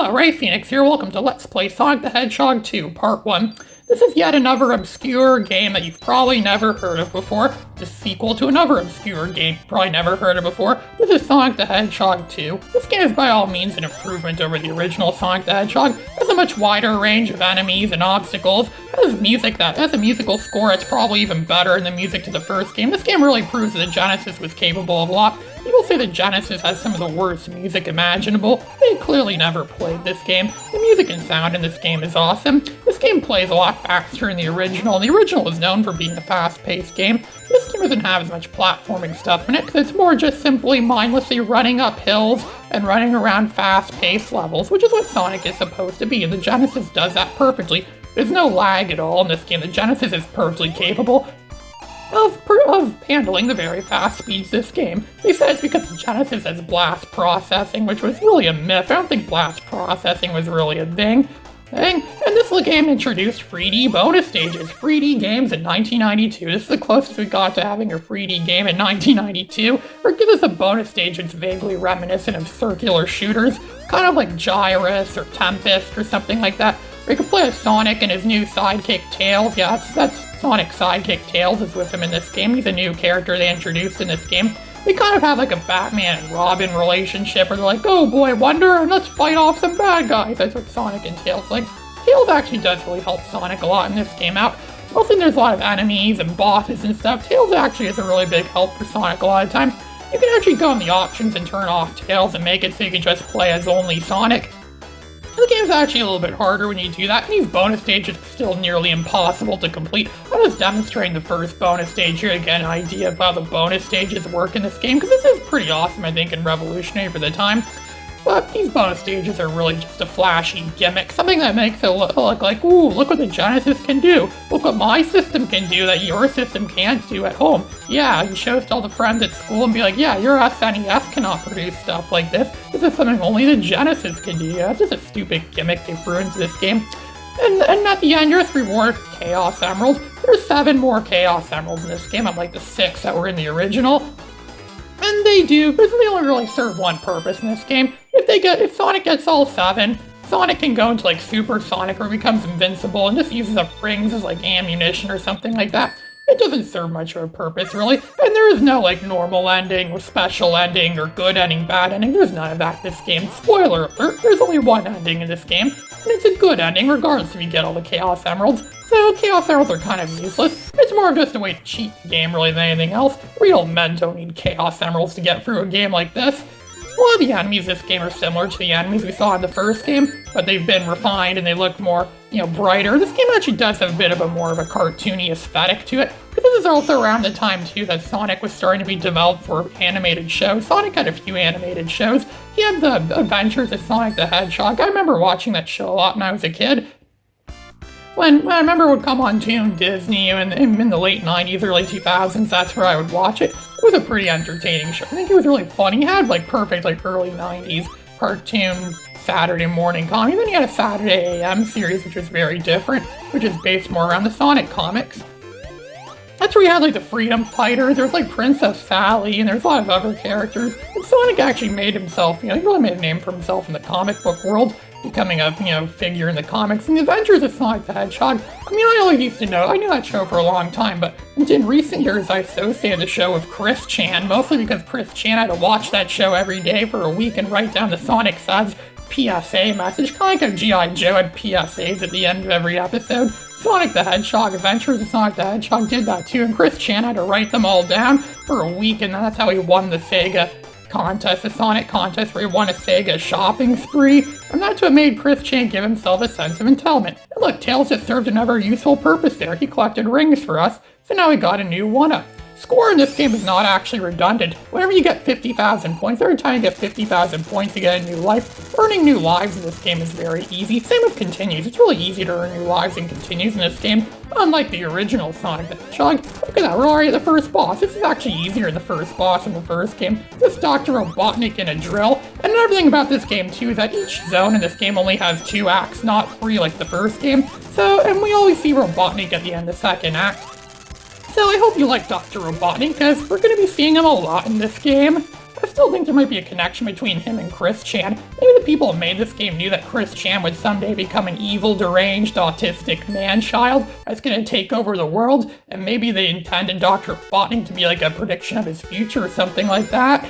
Hello, Ray Phoenix here. Welcome to Let's Play Sonic the Hedgehog 2, Part 1. This is yet another obscure game that you've probably never heard of before. It's a sequel to another obscure game you've probably never heard of before. This is Sonic the Hedgehog 2. This game is by all means an improvement over the original Sonic the Hedgehog. It has a much wider range of enemies and obstacles. It has a musical score. It's probably even better than the music to the first game. This game really proves that the Genesis was capable of a lot. People say the Genesis has some of the worst music imaginable. They clearly never played this game. The music and sound in this game is awesome. This game plays a lot faster than the original. The original is known for being a fast-paced game. This game doesn't have as much platforming stuff in it because it's more just simply mindlessly running up hills and running around fast-paced levels, which is what Sonic is supposed to be, and the Genesis does that perfectly. There's no lag at all in this game. The Genesis is perfectly capable of handling the very fast speeds this game. They said it's because the Genesis has blast processing, which was really a myth. I don't think blast processing was really a thing. And this game introduced 3D bonus stages, 3D games in 1992. This is the closest we got to having a 3D game in 1992. Or give us a bonus stage that's vaguely reminiscent of circular shooters, kind of like Gyrus or Tempest or something like that. We could play as Sonic and his new sidekick Tails. Yeah, that's Sonic's sidekick Tails is with him in this game. He's a new character they introduced in this game. They kind of have like a Batman and Robin relationship where they're like, oh boy, Wonder, and let's fight off some bad guys. That's what Sonic and Tails like. Tails actually does really help Sonic a lot in this game out. Mostly there's a lot of enemies and bosses and stuff. Tails actually is a really big help for Sonic a lot of the time. You can actually go in the options and turn off Tails and make it so you can just play as only Sonic. The game's actually a little bit harder when you do that, and these bonus stages are still nearly impossible to complete. I'm just demonstrating the first bonus stage here to get an idea of how the bonus stages work in this game, because this is pretty awesome, I think, and revolutionary for the time. But these bonus stages are really just a flashy gimmick, something that makes it look like, ooh, look what the Genesis can do. Look what my system can do that your system can't do at home. Yeah, you show it to all the friends at school and be like, yeah, your SNES cannot produce stuff like this. This is something only the Genesis can do. Yeah, it's just a stupid gimmick they threw into this game. And at the end, you're just rewarded with Chaos Emeralds. There's 7 more Chaos Emeralds in this game, unlike the 6 that were in the original. And they only really serve one purpose in this game. If Sonic gets all 7, Sonic can go into like Super Sonic where he becomes invincible and just uses up rings as like ammunition or something like that. It doesn't serve much of a purpose really, and there is no like normal ending or special ending or good ending, bad ending. There's none of that in this game. Spoiler alert, there's only one ending in this game, and it's a good ending regardless if you get all the Chaos Emeralds. So Chaos Emeralds are kind of useless. It's more of just a way to cheat the game really than anything else. Real men don't need Chaos Emeralds to get through a game like this. A lot of the enemies in this game are similar to the enemies we saw in the first game, but they've been refined and they look more, brighter. This game actually does have a bit of a more of a cartoony aesthetic to it, but this is also around the time too that Sonic was starting to be developed for animated shows. Sonic had a few animated shows. He had the Adventures of Sonic the Hedgehog. I remember watching that show a lot when I was a kid. When I remember it would come on Toon Disney in the late 90s, early 2000s, that's where I would watch it. It was a pretty entertaining show. I think it was really funny. He had perfect early 90s cartoon Saturday morning comedy. Then he had a Saturday AM series, which was very different, which is based more around the Sonic comics. That's where you had the Freedom Fighters, there was Princess Sally, and there's a lot of other characters. And Sonic actually made himself, he really made a name for himself in the comic book world, becoming a, figure in the comics. And the Adventures of Sonic the Hedgehog, I always used to know, I knew that show for a long time, but in recent years I associated the show with Chris Chan, mostly because Chris Chan had to watch that show every day for a week and write down the Sonic Says PSA message, kind of like how G.I. Joe had PSAs at the end of every episode. Sonic the Hedgehog, Adventures of Sonic the Hedgehog did that too, and Chris Chan had to write them all down for a week, and that's how he won the Sega contest, the Sonic contest, where he won a Sega shopping spree, and that's what made Chris Chan give himself a sense of entitlement. And look, Tails just served another useful purpose there. He collected rings for us, so now we got a new one-up. Score in this game is not actually redundant. Whenever you get 50,000 points, every time you get 50,000 points you get a new life. Earning new lives in this game is very easy. Same with continues. It's really easy to earn new lives and continues in this game, unlike the original Sonic the Hedgehog. Look at that, we're already at the first boss. This is actually easier than the first boss in the first game. This Dr. Robotnik in a drill. And another thing about this game too is that each zone in this game only has 2 acts, not 3 like the first game. And we always see Robotnik at the end of the second act. So I hope you like Dr. Robotnik, because we're going to be seeing him a lot in this game. I still think there might be a connection between him and Chris Chan. Maybe the people who made this game knew that Chris Chan would someday become an evil, deranged, autistic man-child that's gonna take over the world, and maybe they intended Dr. Robotnik to be like a prediction of his future or something like that.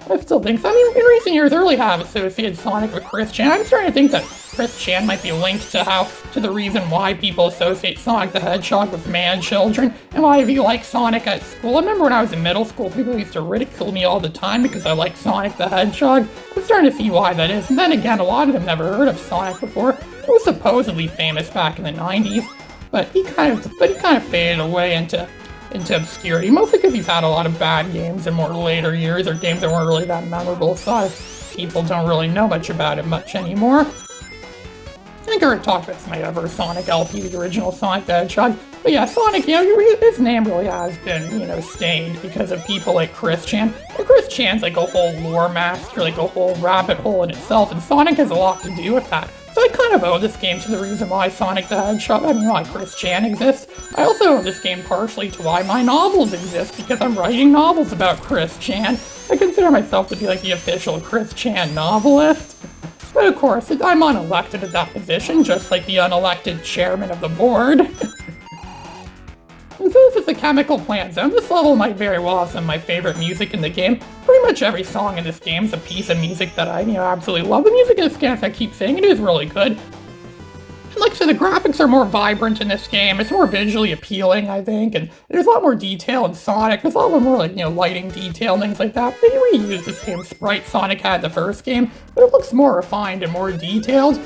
I still think so. I mean, in recent years, I really have associated Sonic with Chris Chan. I'm starting to think that Chris Chan might be linked to the reason why people associate Sonic the Hedgehog with man-children, and why if you like Sonic at school. I remember when I was in middle school, people used to ridicule me all the time because I liked Sonic the Hedgehog. I'm starting to see why that is. And then again, a lot of them never heard of Sonic before. He was supposedly famous back in the 90s, but he kind of faded away into obscurity, mostly because he's had a lot of bad games in more later years, or games that weren't really that memorable, so people don't really know much about it much anymore. I think I already talked about my other Sonic LP, the original Sonic the Hedgehog, but yeah, Sonic, his name really has been, stained because of people like Chris Chan, and Chris Chan's like a whole lore master, like a whole rabbit hole in itself, and Sonic has a lot to do with that. So I kind of owe this game to the reason why Sonic the Hedgehog, why Chris Chan exists. I also owe this game partially to why my novels exist, because I'm writing novels about Chris Chan. I consider myself to be like the official Chris Chan novelist. But of course, I'm unelected at that position, just like the unelected chairman of the board. And so this is the Chemical Plant Zone. This level might very well have some of my favorite music in the game. Pretty much every song in this game is a piece of music that I, absolutely love. The music in this game, as I keep saying, it is really good. And like I said, the graphics are more vibrant in this game. It's more visually appealing, I think, and there's a lot more detail in Sonic. There's a lot more, lighting detail and things like that. They reused the same sprite Sonic had in the first game, but it looks more refined and more detailed.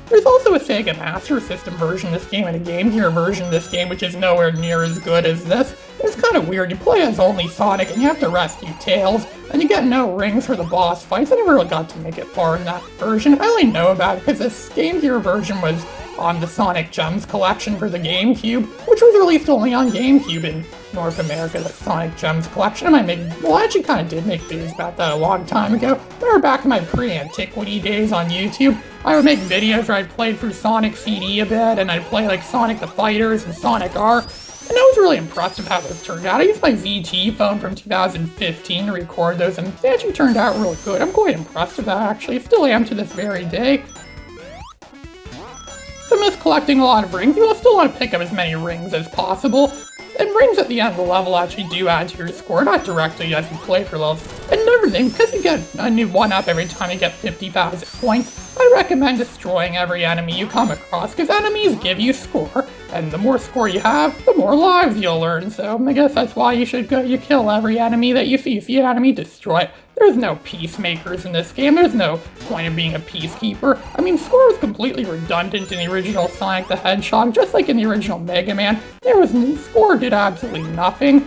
There's also a Sega Master System version of this game and a Game Gear version of this game, which is nowhere near as good as this. It's kind of weird. You play as only Sonic and you have to rescue Tails, and you get no rings for the boss fights. I never really got to make it far in that version. I only know about it because this Game Gear version was on the Sonic Gems collection for the GameCube, which was released only on GameCube in North America, the Sonic Gems collection. I actually kind of did make videos about that a long time ago. Remember back in my pre-antiquity days on YouTube, I would make videos where I'd play through Sonic CD a bit, and I'd play like Sonic the Fighters and Sonic R, and I was really impressed with how those turned out. I used my ZT phone from 2015 to record those, and they actually turned out really good. I'm quite impressed with that, actually. I still am to this very day. So I'm just collecting a lot of rings. You will still want to pick up as many rings as possible. And rings at the end of the level actually do add to your score, not directly as you play for levels. And everything, because you get a new 1-up every time you get 50,000 points, I recommend destroying every enemy you come across, because enemies give you score, and the more score you have, the more lives you'll earn. So I guess that's why you kill every enemy that you see. You see an enemy, destroy it. There's no peacemakers in this game. There's no point of being a peacekeeper. Score was completely redundant in the original Sonic the Hedgehog, just like in the original Mega Man. Score did absolutely nothing.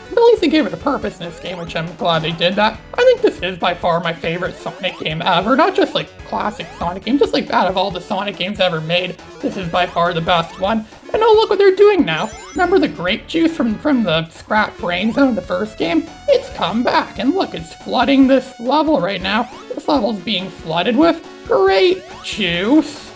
But at least they gave it a purpose in this game, which I'm glad they did that. I think this is by far my favorite Sonic game ever. Not just like classic Sonic game, just like out of all the Sonic games ever made, this is by far the best one. And oh, look what they're doing now. Remember the grape juice from the Scrap Brain Zone in the first game? It's come back, and look, it's flooding this level right now. This level's being flooded with grape juice.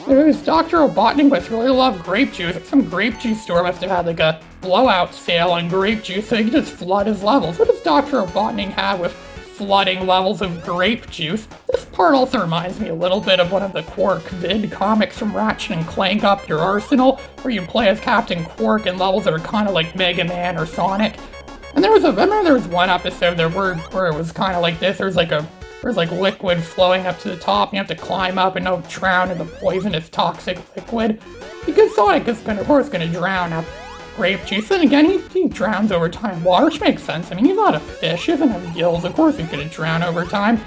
There's Dr. Robotnik must really love grape juice. Some grape juice store must have had like a blowout sale on grape juice so he could just flood his levels. What does Dr. Robotnik have with flooding levels of grape juice? This part also reminds me a little bit of one of the Quark vid comics from Ratchet and Clank Up Your Arsenal, where you play as Captain Quark in levels that are kind of like Mega Man or Sonic. And I remember there was one episode there where it was kind of like this. There's like liquid flowing up to the top, and you have to climb up and don't drown in the poisonous toxic liquid. Because Sonic is of course gonna drown up grape juice, and again, he drowns over time water, which makes sense. He's not a fish, he doesn't have gills, of course he's gonna drown over time.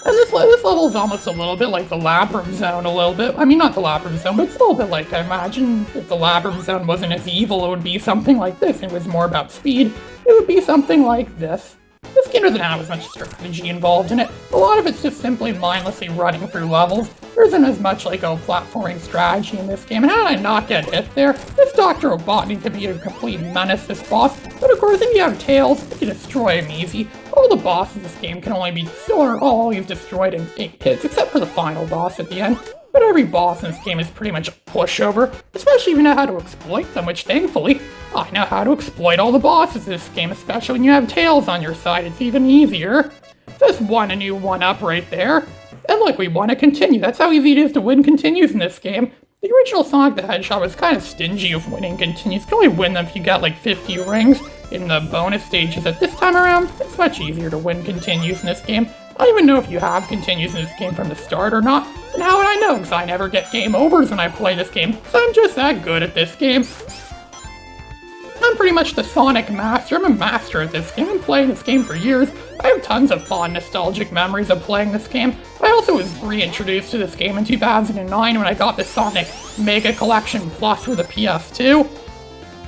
And this level is almost a little bit like the Labyrinth Zone, a little bit. Not the Labyrinth Zone, but it's a little bit like, I imagine if the Labyrinth Zone wasn't as evil, it would be something like this. It was more about speed. It would be something like this. This game doesn't have as much strategy involved in it. A lot of it's just simply mindlessly running through levels. There isn't as much platforming strategy in this game. And how did I not get hit there? This Dr. Robotnik could be a complete menace, this boss. But of course, if you have Tails, you can destroy him easy. All the bosses in this game can only be all you've destroyed in 8 hits, except for the final boss at the end. but every boss in this game is pretty much a pushover, especially if you know how to exploit them, which thankfully, I know how to exploit all the bosses in this game, especially when you have tails on your side, it's even easier. Just won a new 1-up right there. And look, we want to continue. That's how easy it is to win continues in this game. The original Sonic the Hedgehog was kind of stingy of winning continues. You can only win them if you get like 50 rings in the bonus stages. At this time around, it's much easier to win continues in this game. I don't even know if you have continues in this game from the start or not. And how would I know? Because I never get game overs when I play this game. So I'm just that good at this game. I'm pretty much the Sonic master. I'm a master at this game. I've been playing this game for years. I have tons of fond nostalgic memories of playing this game. I also was reintroduced to this game in 2009 when I got the Sonic Mega Collection Plus for the PS2.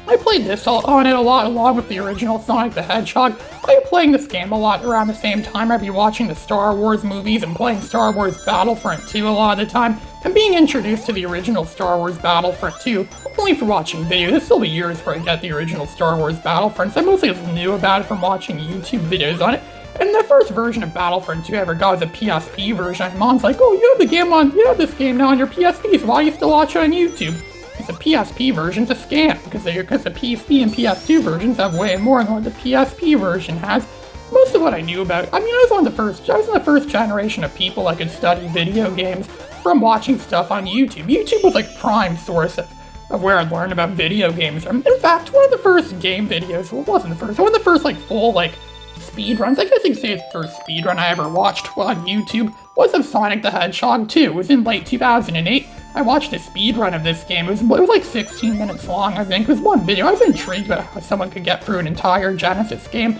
I played this on it a lot along with the original Sonic the Hedgehog. I was playing this game a lot around the same time. I'd be watching the Star Wars movies and playing Star Wars Battlefront 2 a lot of the time, and being introduced to the original Star Wars Battlefront 2 only for watching videos. It'll still be years before I get the original Star Wars Battlefront, so I mostly just knew about it from watching YouTube videos on it. And the first version of Battlefront 2 I ever got was a PSP version. My mom's like, oh, you have this game now on your PSP, so why do you still watch it on YouTube? The PSP version's a scam, because the PC and PS2 versions have way more than what the PSP version has. Most of what I knew about, I was in the first generation of people that could study video games from watching stuff on YouTube. YouTube was like prime source of where I learned about video games. In fact, one of the first game videos, well, it wasn't the first, one of the first like full like speedruns, I guess you could say it's the first speedrun I ever watched on YouTube, was of Sonic the Hedgehog 2. It was in late 2008. I watched a speedrun of this game. It was like 16 minutes long, I think. It was one video. I was intrigued about how someone could get through an entire Genesis game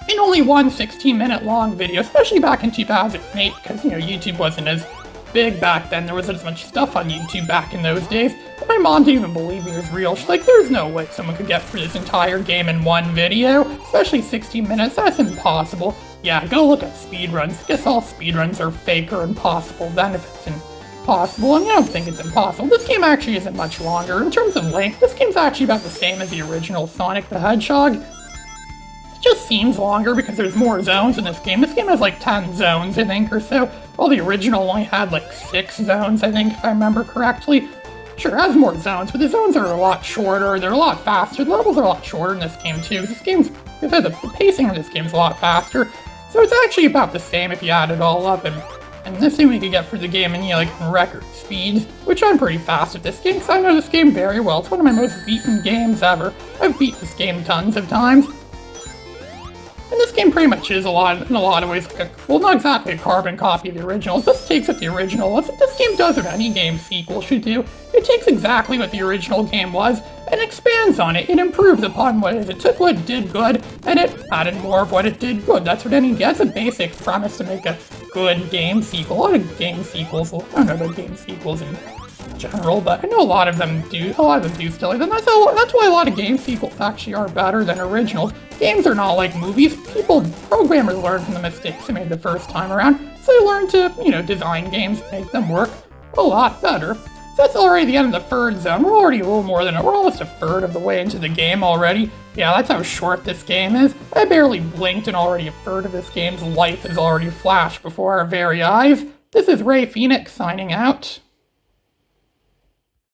in only one 16-minute long video, especially back in 2008, because, YouTube wasn't as big back then. There wasn't as much stuff on YouTube back in those days. And my mom didn't even believe me was real. She's like, there's no way someone could get through this entire game in one video, especially 16 minutes. That's impossible. Yeah, go look at speedruns. I guess all speedruns are fake or impossible then if it's impossible, and I don't think it's impossible. This game actually isn't much longer. In terms of length, this game's actually about the same as the original Sonic the Hedgehog. It just seems longer because there's more zones in this game. This game has like 10 zones, I think, or so. While the original only had like 6 zones, I think, if I remember correctly. Sure, it has more zones, but the zones are a lot shorter, they're a lot faster. The levels are a lot shorter in this game too, because the pacing of this game is a lot faster. So it's actually about the same if you add it all up, and this thing we could get through the game in record speed, which I'm pretty fast at this game, because I know this game very well. It's one of my most beaten games ever. I've beat this game tons of times. And this game pretty much is in a lot of ways, well, not exactly a carbon copy of the original. It just takes what the original was. This game does what any game sequel should do. It takes exactly what the original game was and expands on it. It improves upon what it is. It took what did good and it added more of what it did good. That's a basic premise to make a good game sequel. A lot of game sequels, I don't know about game sequels in general, but I know a lot of them do still like them. That's why a lot of game sequels actually are better than originals. Games are not like movies. Programmers learn from the mistakes they made the first time around, so they learn to, design games, make them work a lot better. So that's already the end of the third zone. We're almost a third of the way into the game already. Yeah, that's how short this game is. I barely blinked and already a third of this game's life has already flashed before our very eyes. This is Ray Phoenix signing out.